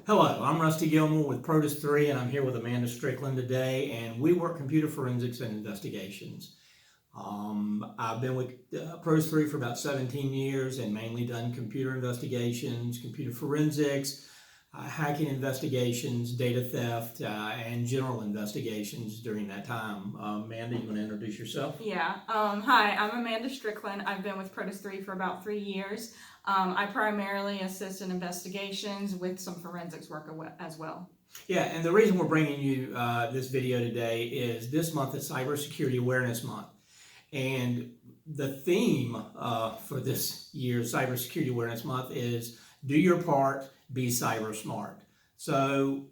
Hello, I'm Rusty Gilmore with Protus 3, and I'm here with Amanda Strickland today, and we work computer forensics and investigations. I've been with Protus 3 for about 17 years and mainly done computer investigations, computer forensics, hacking investigations, data theft, and general investigations during that time. Amanda, you want to introduce yourself? Yeah. Hi, I'm Amanda Strickland. I've been with Protus 3 for about 3 years. I primarily assist in investigations with some forensics work as well. Yeah, and the reason we're bringing you this video today is this month is Cybersecurity Awareness Month. And the theme for this year's Cybersecurity Awareness Month is do your part, be cyber smart. So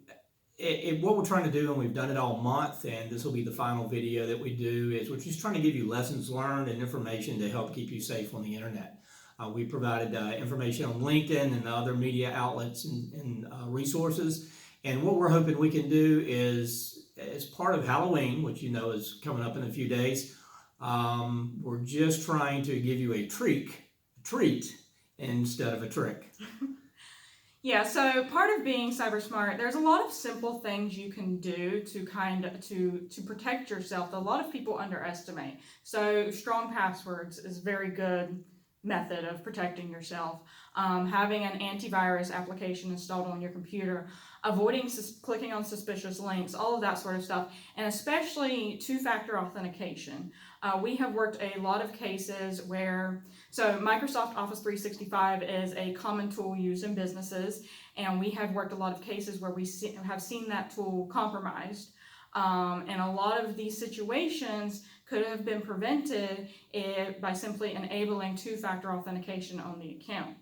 what we're trying to do, and we've done it all month, and this will be the final video that we do, is we're just trying to give you lessons learned and information to help keep you safe on the internet. We provided information on LinkedIn and other media outlets and resources. And what we're hoping we can do is, as part of Halloween, which you know is coming up in a few days, we're just trying to give you a treat instead of a trick. Yeah, so part of being cyber smart, there's a lot of simple things you can do to to protect yourself that a lot of people underestimate. So strong passwords is a very good method of protecting yourself. Having an antivirus application installed on your computer, avoiding clicking on suspicious links, all of that sort of stuff, and especially two-factor authentication. We have worked a lot of cases where, so Microsoft Office 365 is a common tool used in businesses, and we have worked a lot of cases where we have seen that tool compromised. And a lot of these situations could have been prevented by simply enabling two-factor authentication on the account.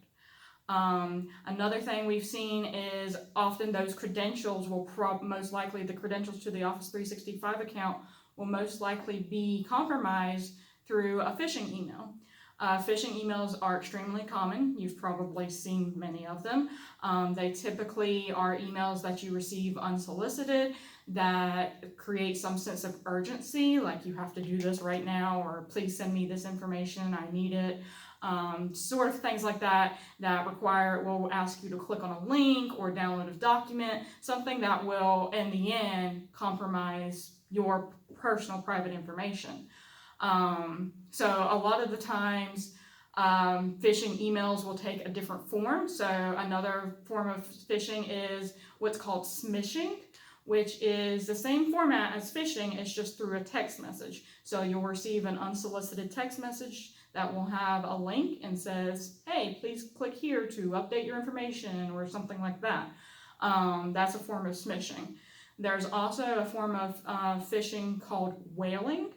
Another thing we've seen is often those credentials will most likely, the credentials to the Office 365 account will most likely be compromised through a phishing email. Phishing emails are extremely common. You've probably seen many of them. They typically are emails that you receive unsolicited that create some sense of urgency, like you have to do this right now, or please send me this information, I need it. Sort of things like that will ask you to click on a link or download a document, something that will, in the end, compromise your personal private information. So a lot of the times, phishing emails will take a different form. So another form of phishing is what's called smishing, which is the same format as phishing, it's just through a text message. So you'll receive an unsolicited text message that will have a link and says, hey, please click here to update your information or something like that. That's a form of smishing. There's also a form of phishing called whaling.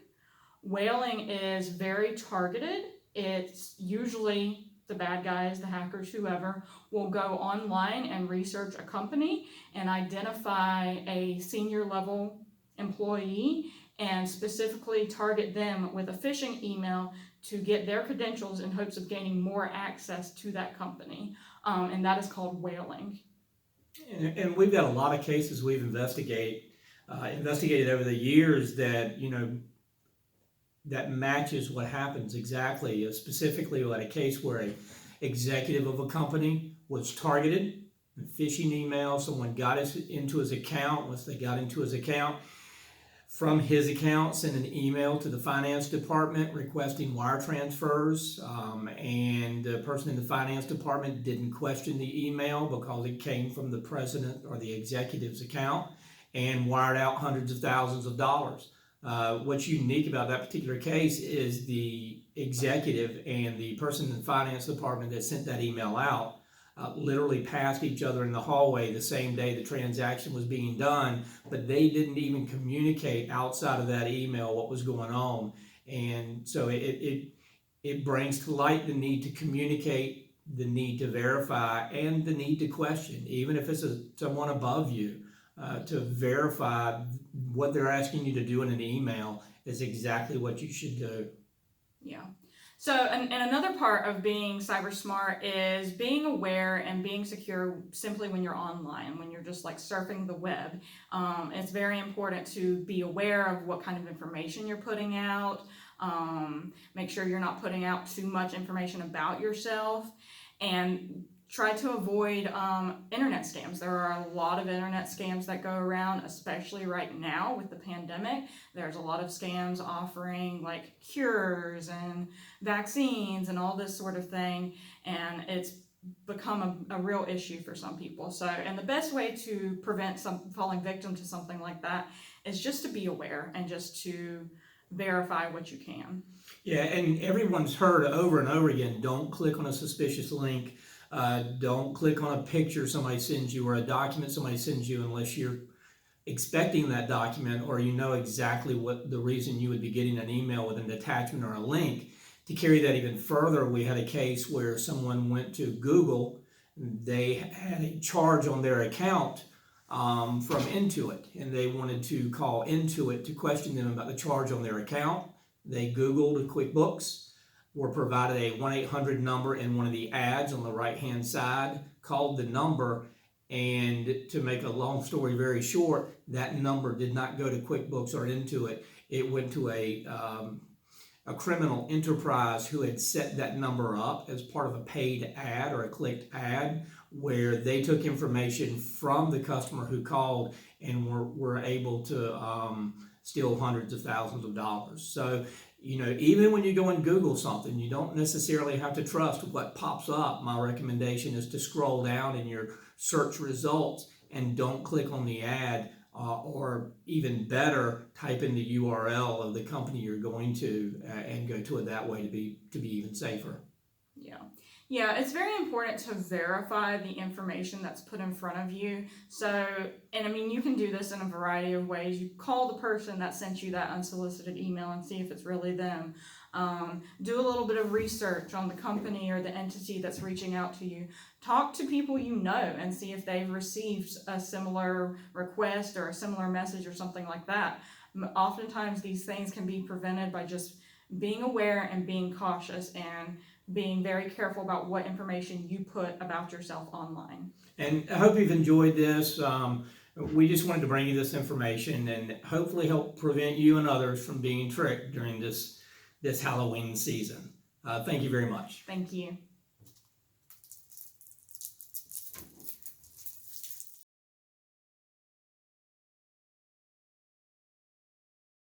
Whaling is very targeted. It's usually the bad guys, the hackers, whoever, will go online and research a company and identify a senior level employee and specifically target them with a phishing email to get their credentials in hopes of gaining more access to that company. And that is called whaling. And we've got a lot of cases we've investigated over the years that, that matches what happens exactly. Specifically, we had a case where an executive of a company was targeted, a phishing email, someone got into his account. Once they got into his account, from his account, sent an email to the finance department requesting wire transfers, and the person in the finance department didn't question the email because it came from the president or the executive's account and wired out hundreds of thousands of dollars. What's unique about that particular case is the executive and the person in the finance department that sent that email out literally passed each other in the hallway the same day the transaction was being done, but they didn't even communicate outside of that email what was going on. And so it brings to light the need to communicate, the need to verify, and the need to question, even if it's someone above you. To verify what they're asking you to do in an email is exactly what you should do. Yeah. So, and another part of being cyber smart is being aware and being secure simply when you're online, when you're just like surfing the web. It's very important to be aware of what kind of information you're putting out. Make sure you're not putting out too much information about yourself. And try to avoid internet scams. There are a lot of internet scams that go around, especially right now with the pandemic. There's a lot of scams offering like cures and vaccines and all this sort of thing, and it's become a real issue for some people. So, and the best way to prevent falling victim to something like that is just to be aware and just to verify what you can. Yeah, and everyone's heard over and over again, don't click on a suspicious link. Don't click on a picture somebody sends you or a document somebody sends you unless you're expecting that document or you know exactly what the reason you would be getting an email with an attachment or a link. To carry that even further, we had a case where someone went to Google. They had a charge on their account from Intuit, and they wanted to call Intuit to question them about the charge on their account. They Googled QuickBooks, were provided a 1-800 number in one of the ads on the right-hand side, called the number, and to make a long story very short, that number did not go to QuickBooks or Intuit. It went to a criminal enterprise who had set that number up as part of a paid ad or a clicked ad, where they took information from the customer who called and were able to steal hundreds of thousands of dollars. So, even when you go and Google something, you don't necessarily have to trust what pops up. My recommendation is to scroll down in your search results and don't click on the ad, or even better, type in the URL of the company you're going to and go to it that way to be even safer. Yeah, it's very important to verify the information that's put in front of you. So, and I mean, you can do this in a variety of ways. You call the person that sent you that unsolicited email and see if it's really them. Do a little bit of research on the company or the entity that's reaching out to you. Talk to people you know and see if they've received a similar request or a similar message or something like that. Oftentimes these things can be prevented by just being aware and being cautious and being very careful about what information you put about yourself online. And I hope you've enjoyed this. We just wanted to bring you this information and hopefully help prevent you and others from being tricked during this Halloween season. Thank you very much. Thank you.